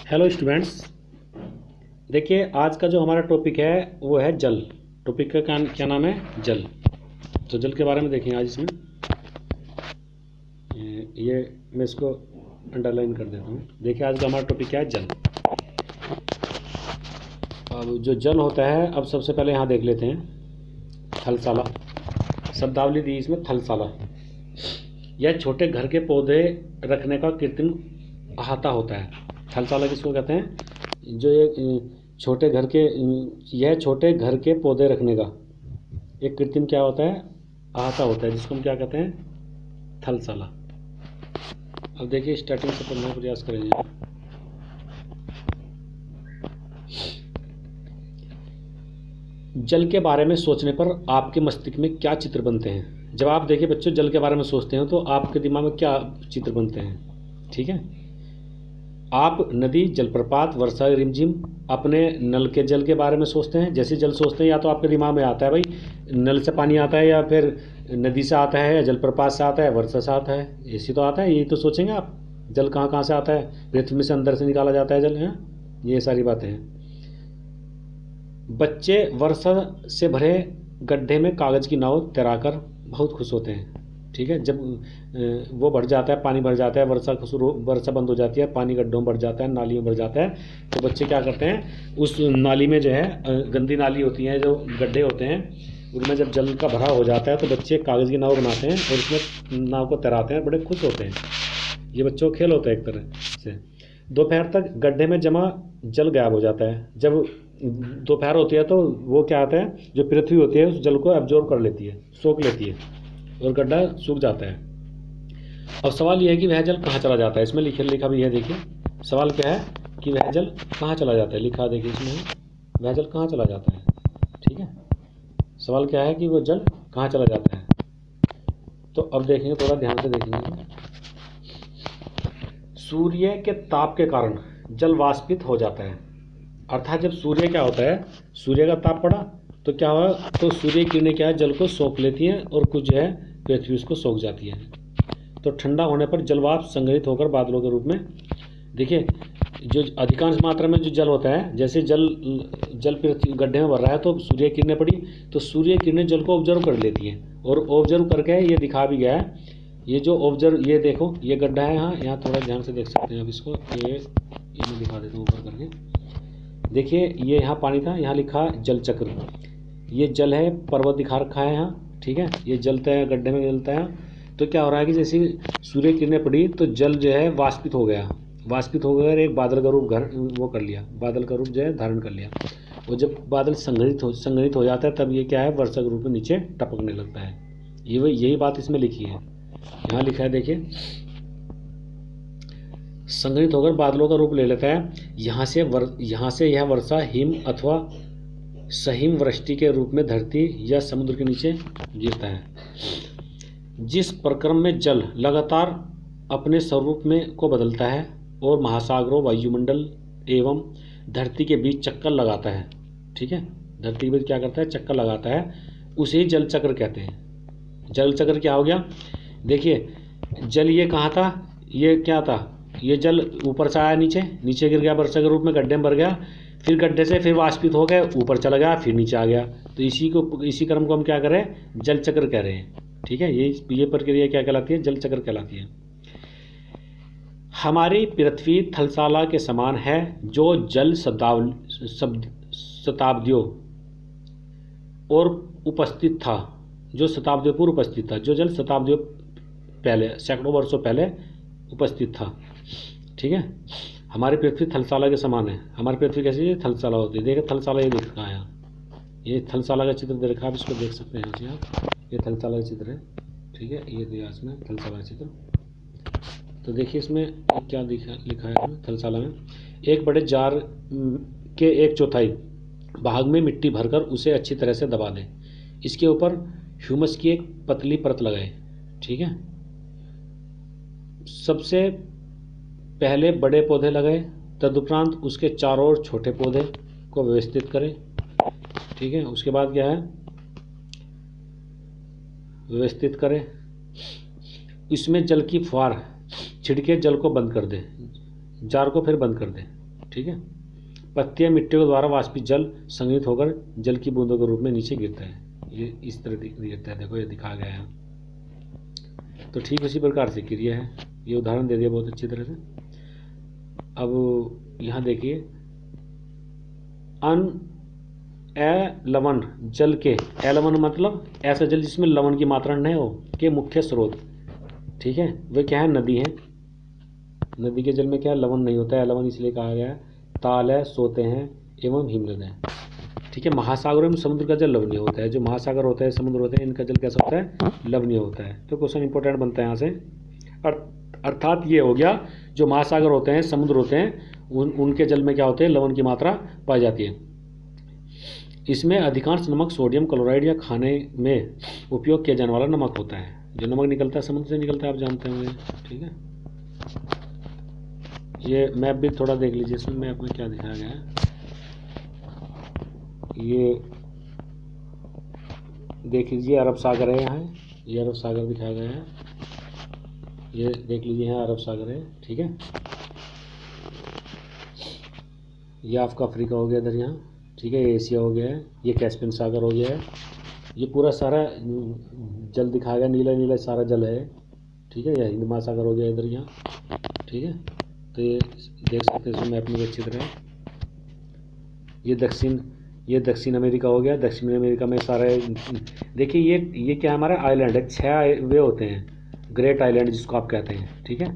Hello students. देखिए आज का जो हमारा टॉपिक है वो है जल। टॉपिक का क्या नाम है? जल। तो जल के बारे में देखें आज इसमें ये मैं इसको अंडरलाइन कर देता हूँ। देखिए आज का हमारा टॉपिक क्या है? जल। अब जो जल होता है, अब सबसे पहले यहाँ देख लेते हैं थलसाला। शब्दावली दी इसमें थलसाला। यह छोटे घर के पौधे रखने का कृत्रिम अहाता होता है। थलसाला किसको कहते हैं? जो ये छोटे घर के यह छोटे घर के पौधे रखने का एक कृत्रिम क्या होता है? अहाता होता है, जिसको हम क्या कहते हैं? थलसाला। अब देखिए स्टार्टिंग से पढ़ने का प्रयास करेंगे। जल के बारे में सोचने पर आपके मस्तिष्क में क्या चित्र बनते हैं? जब आप देखिए बच्चों जल के बारे में सोचते हैं तो आपके दिमाग में क्या चित्र बनते हैं? ठीक है, आप नदी, जलप्रपात, वर्षा, रिमझिम, अपने नल के जल के बारे में सोचते हैं। जैसे जल सोचते हैं या तो आपके दिमाग में आता है भाई नल से पानी आता है, या फिर नदी से आता है, या जलप्रपात से आता है, वर्षा से आता है, ऐसी तो आता है। यही तो सोचेंगे आप। जल कहाँ कहाँ से आता है? पृथ्वी में से अंदर से निकाला जाता है जल है। ये सारी बातें हैं। बच्चे वर्षा से भरे गड्ढे में कागज़ की नाव तैराकर बहुत खुश होते हैं। ठीक है, जब वो भर जाता है, पानी भर जाता है, वर्षा बंद हो जाती है, पानी गड्ढों में भर जाता है, नाली में भर जाता है, तो बच्चे क्या करते हैं? उस नाली में जो है गंदी नाली होती है, जो गड्ढे होते हैं, उनमें जब जल का भरा हो जाता है तो बच्चे कागज़ की नाव बनाते हैं और उसमें नाव को तैराते हैं, बड़े खुश होते हैं। ये बच्चों का खेल होता है एक तरह से। दोपहर तक गड्ढे में जमा जल गायब हो जाता है। जब दोपहर होती है तो वो क्या आता है, जो पृथ्वी होती है उस जल को एब्जॉर्ब कर लेती है, सोख लेती है, और गड्ढा सूख जाता है। अब सवाल यह है कि वह जल कहाँ चला जाता है? इसमें लिखा भी है। देखिए सवाल क्या है कि वह जल कहाँ चला जाता है? लिखा देखिए इसमें, वह जल कहाँ चला जाता है। ठीक है, सवाल क्या है कि वो जल कहाँ चला जाता है। तो अब देखेंगे, थोड़ा ध्यान से देखेंगे। सूर्य के ताप के कारण जल वाष्पित हो जाता है। अर्थात जब सूर्य क्या होता है, सूर्य का ताप पड़ा तो क्या हुआ, तो सूर्य की किरणें क्या है, जल को सोख लेती हैं, और कुछ जो है पृथ्वी उसको सोख जाती है। तो ठंडा होने पर जलवाष्प संग्रहित होकर बादलों के रूप में, देखिए जो अधिकांश मात्रा में जो जल होता है, जैसे जल पृथ्वी गड्ढे में भर रहा है तो सूर्य किरणें पड़ी, तो सूर्य किरणें जल को ऑब्जर्व कर लेती हैं, और ऑब्जर्व करके ये दिखा भी गया है। ये जो ऑब्जर्व, ये देखो ये गड्ढा है, यहाँ थोड़ा ध्यान से देख सकते हैं। अब इसको ये मैं दिखा देता हूँ ऊपर करके। देखिए ये यहाँ पानी था, यहाँ लिखा जल चक्र, ये जल है, पर्वत दिखा रखा है यहाँ। ठीक है, ये जलता है, गड्ढे में जलता है। तो क्या हो रहा है कि जैसे सूर्य किरणें पड़ी तो जल जो है वाष्पित हो गया, वाष्पित होकर एक बादल का रूप वो कर लिया, बादल का रूप जो है धारण कर लिया। और जब बादल संग्रहित हो जाता है तब ये क्या है, वर्षा के रूप में नीचे टपकने लगता है। यही बात इसमें लिखी है, यहाँ लिखा है देखिए, संग्रहित होकर बादलों का रूप ले लेता है। यहाँ से यह वर्षा हिम अथवा सहिम वृष्टि के रूप में धरती या समुद्र के नीचे गिरता है। जिस प्रक्रम में जल लगातार अपने स्वरूप में को बदलता है और महासागरों, वायुमंडल एवं धरती के बीच चक्कर लगाता है। ठीक है, धरती के बीच क्या करता है, चक्कर लगाता है, उसे ही जल चक्र कहते हैं। जल चक्र क्या हो गया? देखिए जल ये कहाँ था, ये क्या था, ये जल ऊपर से आया, नीचे गिर गया, वर्षा के रूप में गड्ढे में भर गया, फिर गड्ढे से फिर वाष्पित हो गए, ऊपर चला गया, फिर नीचे आ गया। तो इसी क्रम को हम क्या कर रहे हैं, जल चक्र कह रहे हैं। ठीक है, ये प्रक्रिया क्या कहलाती है, जल चक्र कहलाती है। हमारी पृथ्वी थलसाला के समान है, जो जल शताब्दियों और उपस्थित था, जो शताब्दियों पूर्व उपस्थित था, जो जल शताब्दियों पहले, सैकड़ों वर्षों पहले उपस्थित था। ठीक है, हमारी पृथ्वी थलसाला के समान है। हमारी पृथ्वी कैसी है, थलसाला होती है। देखिए थलसाला ये दिख रहा है यहाँ, ये थलसाला का चित्र दे रखा है, आप इसको देख सकते हैं यहाँ। ये थलसाला का चित्र है। ठीक है, ये दिया इसमें थलसाला का चित्र। तो देखिए इसमें क्या लिखा है थलसाला में, एक बड़े जार के 1/4 भाग में मिट्टी भरकर उसे अच्छी तरह से दबा दें। इसके ऊपर ह्यूमस की एक पतली परत लगाएं। ठीक है, सबसे पहले बड़े पौधे लगाएं, तदुपरांत उसके चारों ओर छोटे पौधे को व्यवस्थित करें। ठीक है, उसके बाद क्या है, व्यवस्थित करें, इसमें जल की फुहार छिड़के जल को बंद कर दें, जार को फिर बंद कर दें। ठीक है। पत्तियाँ मिट्टी के द्वारा वाष्पित जल संग्रहित होकर जल की बूंदों के रूप में नीचे गिरता है। ये इस तरह गिरता है, देखो ये दिखा गया है। तो ठीक उसी प्रकार से क्रिया है, ये उदाहरण दे दिया बहुत अच्छी तरह से। अब यहाँ देखिए, लवण जल के, लवण मतलब ऐसा जल जिसमें लवण की मात्रा न हो, के मुख्य स्रोत, ठीक है, वे क्या है, नदी है। नदी के जल में क्या है, लवण नहीं होता है। लवण इसलिए कहा गया है, ताल है, सोते हैं एवं हिमनद है, ठीक है। महासागरों में समुद्र का जल लवणीय होता है। जो महासागर होता है, समुद्र होते हैं, इनका जल कैसा होता है, लवणीय होता है। तो क्वेश्चन इंपॉर्टेंट बनता है यहाँ से। अर्थात ये हो गया, जो महासागर होते हैं, समुद्र होते हैं, उनके जल में क्या होते हैं, लवण की मात्रा पाई जाती है। इसमें अधिकांश नमक सोडियम क्लोराइड या खाने में उपयोग किया जाने वाला नमक होता है। जो नमक निकलता है समुद्र से निकलता है, आप जानते होंगे, ठीक है। ये मैप भी थोड़ा देख लीजिए, इसमें मैप में क्या दिखाया गया है। ये देख लीजिए, अरब सागर है यहाँ, ये अरब सागर दिखाया गया है। ये देख लीजिए, यहाँ अरब सागर है, ठीक है। ये आपका अफ्रीका हो गया इधर यहाँ, ठीक है। ये एशिया हो गया है, ये कैस्पियन सागर हो गया है। ये पूरा सारा जल दिखाया गया, नीला नीला सारा जल है, ठीक है। यह हिंद महासागर हो गया इधर यहाँ, ठीक है। तो ये देख सकते हैं इसमें मैप में अच्छी तरह। ये दक्षिण अमेरिका हो गया। दक्षिण अमेरिका में सारे देखिए, ये क्या हमारा आइलैंड है, 6 वे होते हैं, ग्रेट आइलैंड जिसको आप कहते हैं, ठीक है।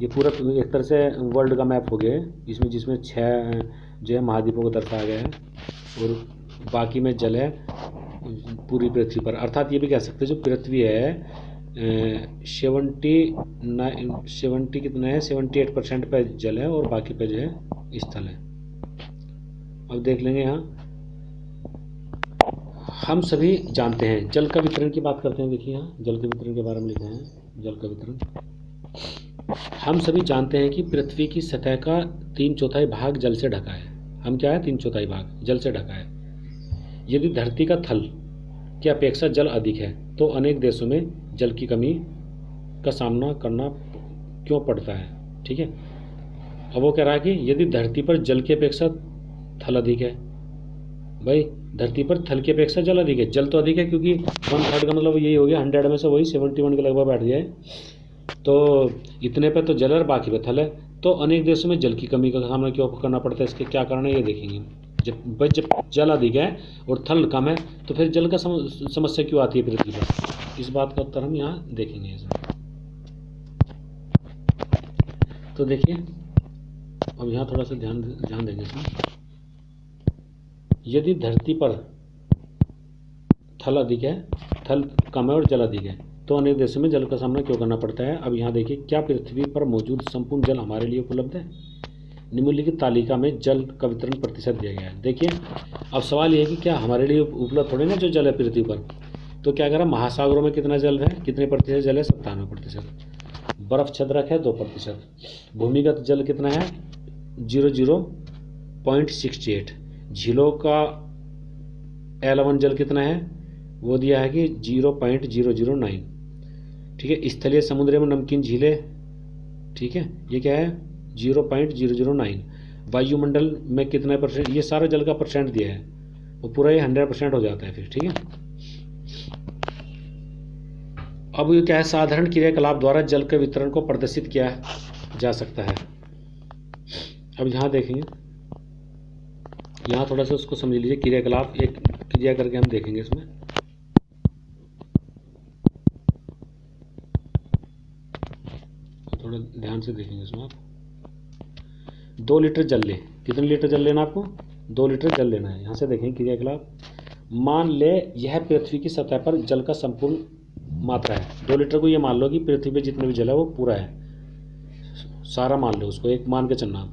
ये पूरा एक तरह से वर्ल्ड का मैप हो गया है, जिसमें 6 जो है महाद्वीपों को दर्शाया गया है, और बाकी में जल है पूरी पृथ्वी पर। अर्थात ये भी कह सकते हैं, जो पृथ्वी है 70 कितना है, 78% पे जल है, और बाकी पे जो है स्थल है। अब देख लेंगे यहाँ, हम सभी जानते हैं, जल का वितरण की बात करते हैं। देखिए यहाँ जल के वितरण के बारे में लिखा है, जल का वितरण। हम सभी जानते हैं कि पृथ्वी की सतह का 3/4 भाग जल से ढका है। हम क्या है, 3/4 भाग जल से ढका है। यदि धरती का थल की अपेक्षा जल अधिक है, तो अनेक देशों में जल की कमी का सामना करना क्यों पड़ता है, ठीक है। अब वो कह रहा है कि यदि धरती पर जल की अपेक्षा थल अधिक है, भाई धरती पर थल की अपेक्षा जल अधिक है। जल तो अधिक है, क्योंकि 1/3 का मतलब यही हो गया, 100 में से वही 71 के लगभग बैठ गया है। तो इतने पे तो जल है, बाकी पे थल है। तो अनेक देशों में जल की कमी का सामना क्यों करना पड़ता है, इसके क्या कारण है ये देखेंगे। जब जल अधिक है और थल कम है, तो फिर जल का समस्या क्यों आती है पृथ्वी पर, इस बात का उत्तर हम यहाँ देखेंगे इसमें। तो देखिए, अब यहाँ थोड़ा सा ध्यान देंगे इसमें। यदि धरती पर थल अधिक है, थल कम है और जल अधिक है, तो अनेक देशों में जल का सामना क्यों करना पड़ता है। अब यहाँ देखिए, क्या पृथ्वी पर मौजूद संपूर्ण जल हमारे लिए उपलब्ध है। निम्नलिखित तालिका में जल का वितरण प्रतिशत दिया गया है। देखिए, अब सवाल ये है कि क्या हमारे लिए उपलब्ध थोड़े ना जो जल है पृथ्वी पर। तो क्या करा, महासागरों में कितना जल है, कितने प्रतिशत जल है, 97%। बर्फ छद्रक है 2%। भूमिगत जल कितना है, 0.68। झीलों का एलवन जल कितना है, वो दिया है कि 0.009, ठीक है। स्थलीय समुद्र में नमकीन झीलें, ठीक है, ये क्या है, 0.009। वायुमंडल में कितना %, ये सारा जल का % दिया है, वो पूरा ये 100% हो जाता है फिर, ठीक है। अब ये क्या है, साधारण क्रियाकलाप द्वारा जल के वितरण को प्रदर्शित किया जा सकता है। अब यहाँ देखेंगे, यहाँ थोड़ा सा उसको समझ लीजिए। क्रियाकलाप एक क्रिया करके हम देखेंगे इसमें। थोड़ा ध्यान से देखेंगे इसमें आप। 2 लीटर जल लें, कितने लीटर जल लेना आपको, 2 लीटर जल लेना है। यहाँ से देखें क्रियाकलाप। मान ले यह पृथ्वी की सतह पर जल का संपूर्ण मात्रा है। 2 लीटर को ये मान लो कि पृथ्वी पे जितने भी जल है वो पूरा है, सारा मान लो उसको, एक मान के चलना।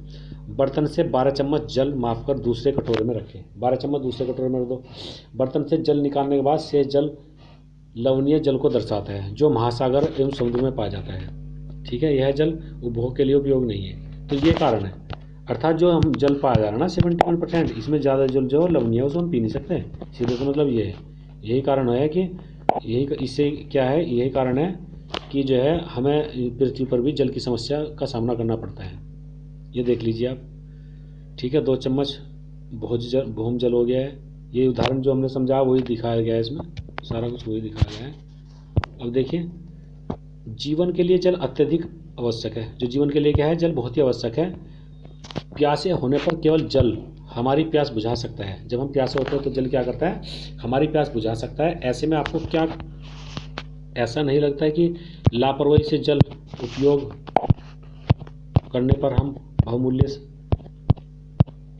बर्तन से 12 चम्मच जल माफ कर दूसरे कटोरे में रखें। 12 चम्मच दूसरे कटोरे में रख दो। बर्तन से जल निकालने के बाद शेष जल लवणीय जल को दर्शाता है, जो महासागर एवं समुद्र में पाया जाता है, ठीक है। यह जल उपभोग के लिए उपयोग नहीं है। तो ये कारण है, अर्थात जो हम जल पाया जा रहा है ना 71%, इसमें ज़्यादा जल जो लवणीय है उसको हम पी नहीं सकते। सीधे से मतलब ये है, यही कारण है कि इससे क्या है, यही कारण है कि जो है हमें पृथ्वी पर भी जल की समस्या का सामना करना पड़ता है। ये देख लीजिए आप। ठीक है, 2 चम्मच भूम जल हो गया है। ये उदाहरण जो हमने समझा वही दिखाया गया है, इसमें सारा कुछ वही दिखाया गया है। अब देखिए, जीवन के लिए जल अत्यधिक आवश्यक है। जो जीवन के लिए क्या है, जल बहुत ही आवश्यक है। प्यासे होने पर केवल जल हमारी प्यास बुझा सकता है। जब हम प्यासे होते हैं तो जल क्या करता है, हमारी प्यास बुझा सकता है। ऐसे में आपको क्या ऐसा नहीं लगता है कि लापरवाही से जल उपयोग करने पर हम बहुमूल्य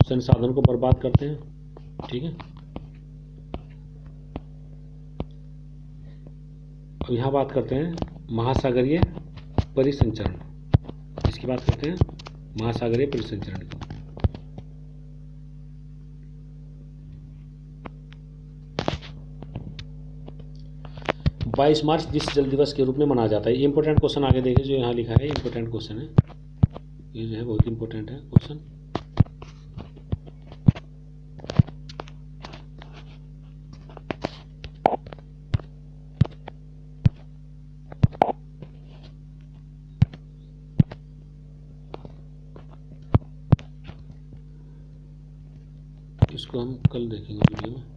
संसाधन को बर्बाद करते हैं? ठीक है, अब यहाँ बात करते हैं महासागरीय परिसंचरण। इसकी बात करते हैं महासागरीय परिसंचरण की। 22 मार्च विश्व जल दिवस के रूप में मनाया जाता है। ये इंपॉर्टेंट क्वेश्चन आगे देखिए, जो यहाँ लिखा है, इंपॉर्टेंट क्वेश्चन है। ये जो है बहुत इंपॉर्टेंट है क्वेश्चन। इसको हम कल देखेंगे वीडियो में।